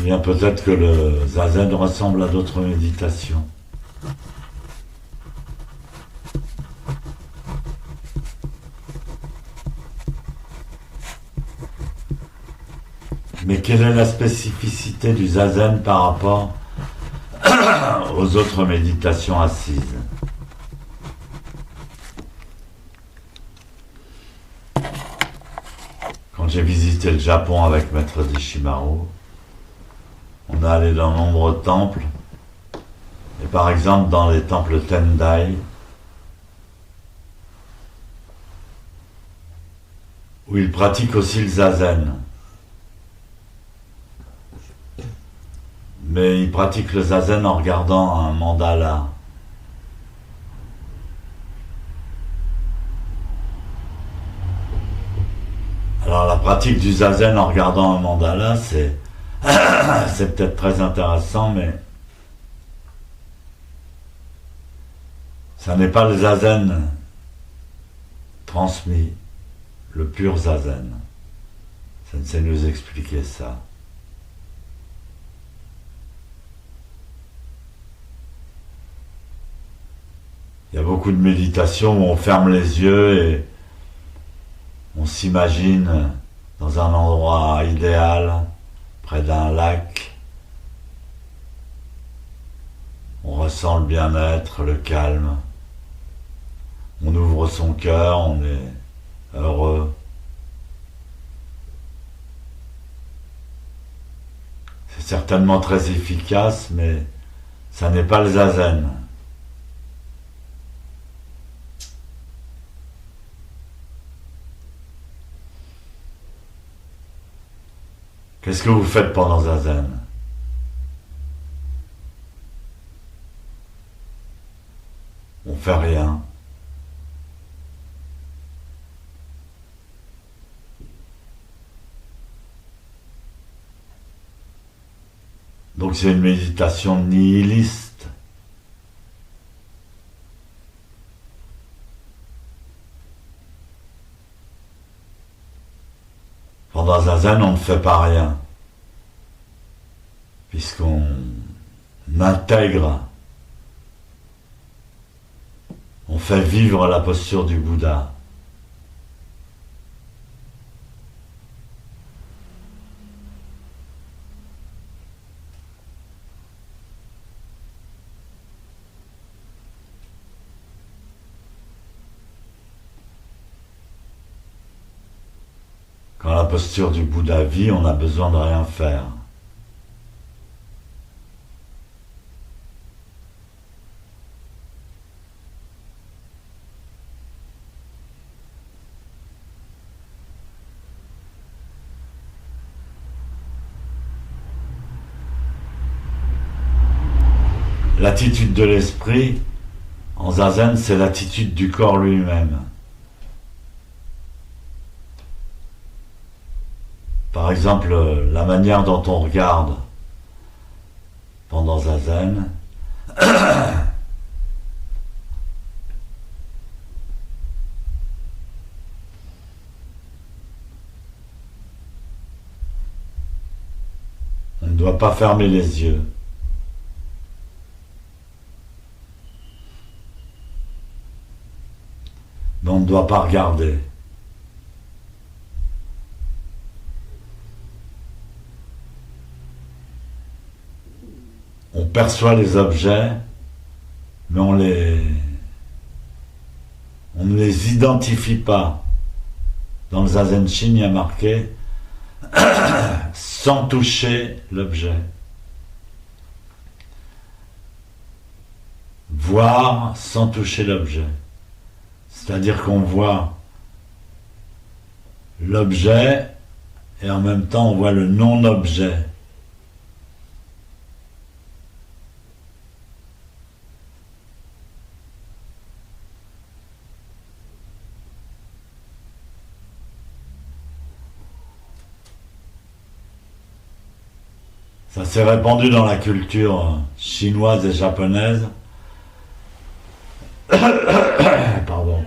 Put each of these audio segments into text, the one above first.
bien peut-être que le zazen ressemble à d'autres méditations. Mais quelle est la spécificité du zazen par rapport aux autres méditations assises? Quand j'ai visité le Japon avec Maître Deshimaru, on est allé dans de nombreux temples, et par exemple dans les temples Tendai, où ils pratiquent aussi le zazen. Mais ils pratiquent le zazen en regardant un mandala. Alors la pratique du zazen en regardant un mandala, c'est peut-être très intéressant, mais ça n'est pas le zazen transmis, le pur zazen. Sensei nous expliquer ça. Il y a beaucoup de méditations où on ferme les yeux et on s'imagine dans un endroit idéal, près d'un lac. On ressent le bien-être, le calme. On ouvre son cœur, on est heureux. C'est certainement très efficace, mais ça n'est pas le zazen. Qu'est-ce que vous faites pendant zazen? On fait rien. Donc c'est une méditation nihiliste. Pendant zazen, on ne fait pas rien, puisqu'on intègre, on fait vivre la posture du Bouddha. Quand la posture du Bouddha vit, on n'a besoin de rien faire. L'attitude de l'esprit, en zazen, c'est l'attitude du corps lui-même. Par exemple, la manière dont on regarde pendant zazen, on ne doit pas fermer les yeux. Mais on ne doit pas regarder. On perçoit les objets, mais on ne les identifie pas. Dans le Zazen Shin, il y a marqué sans toucher l'objet. Voir sans toucher l'objet. C'est-à-dire qu'on voit l'objet et en même temps on voit le non-objet. Ça s'est répandu dans la culture chinoise et japonaise. Pardon.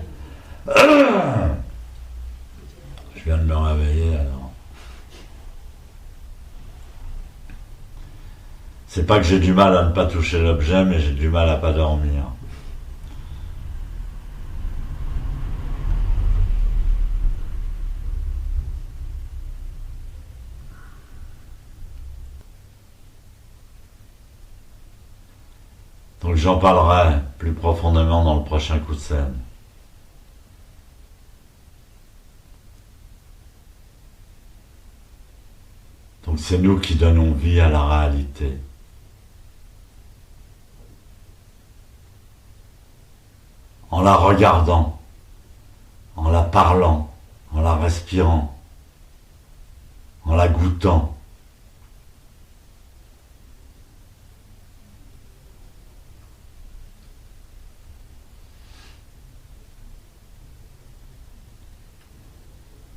Je viens de me réveiller alors. C'est pas que j'ai du mal à ne pas toucher l'objet, mais j'ai du mal à pas dormir. Donc j'en parlerai plus profondément dans le prochain coup de scène. Donc c'est nous qui donnons vie à la réalité. En la regardant, en la parlant, en la respirant, en la goûtant.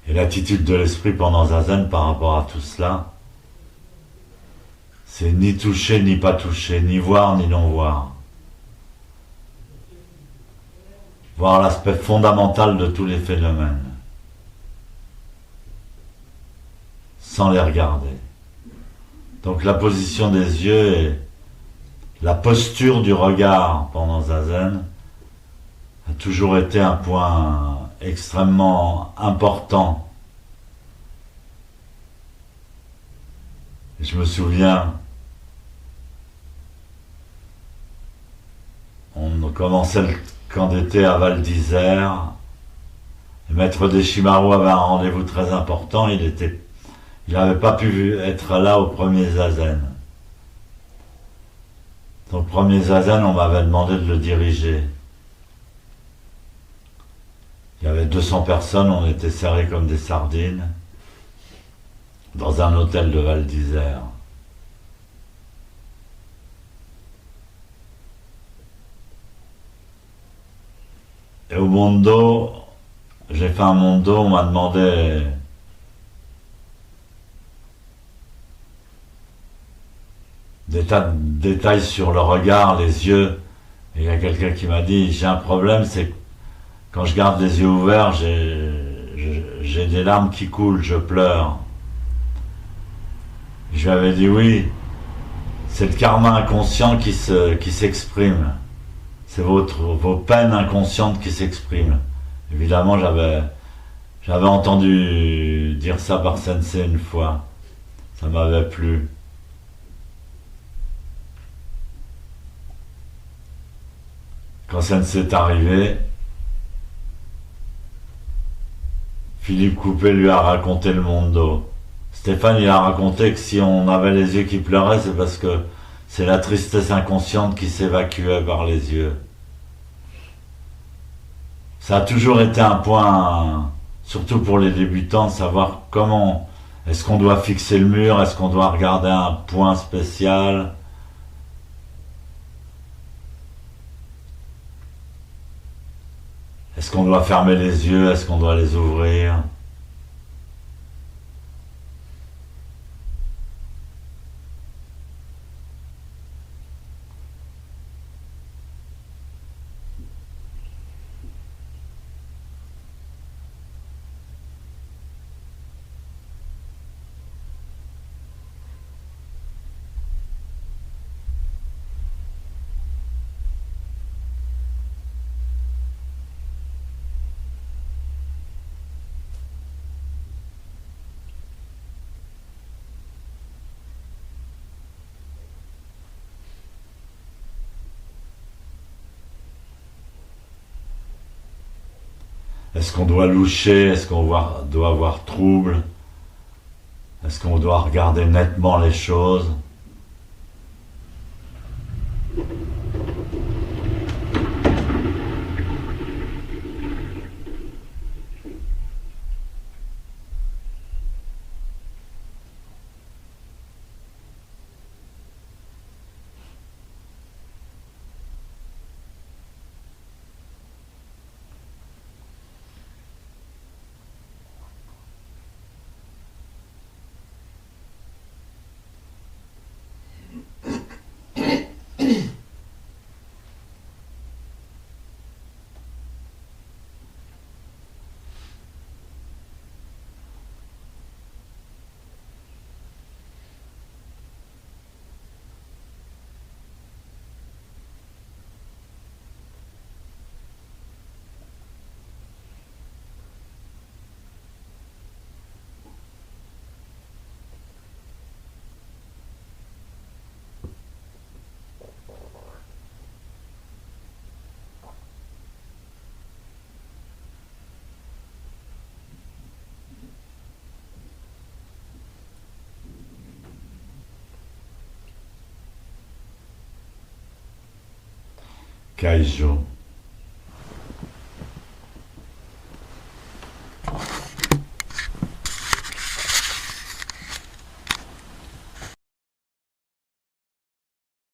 Et l'attitude de l'esprit pendant Zazen par rapport à tout cela, c'est ni toucher ni pas toucher, ni voir ni non voir. Voir l'aspect fondamental de tous les phénomènes, sans les regarder. Donc la position des yeux et la posture du regard pendant Zazen a toujours été un point extrêmement important. Et je me souviens, on commençait le camp d'été à Val d'Isère. Le maître Deshimaru avait un rendez-vous très important. Il n'avait pas pu être là au premier Zazen. Donc premier Zazen, on m'avait demandé de le diriger. Il y avait 200 personnes, on était serrés comme des sardines dans un hôtel de Val d'Isère. Et au Mondo, j'ai fait un Mondo, on m'a demandé des tas de détails sur le regard, les yeux. Et il y a quelqu'un qui m'a dit, j'ai un problème, c'est que quand je garde les yeux ouverts, j'ai des larmes qui coulent, je pleure. Je lui avais dit oui, c'est le karma inconscient qui s'exprime. C'est vos peines inconscientes qui s'expriment. Évidemment, j'avais entendu dire ça par Sensei une fois. Ça m'avait plu. Quand Sensei est arrivé, Philippe Coupé lui a raconté le Mondo. Stéphane, il a raconté que si on avait les yeux qui pleuraient, c'est parce que c'est la tristesse inconsciente qui s'évacuait par les yeux. Ça a toujours été un point, surtout pour les débutants, de savoir comment est-ce qu'on doit fixer le mur, est-ce qu'on doit regarder un point spécial. Est-ce qu'on doit fermer les yeux, est-ce qu'on doit les ouvrir? Est-ce qu'on doit loucher? Est-ce qu'on doit avoir trouble? Est-ce qu'on doit regarder nettement les choses? Kaijo.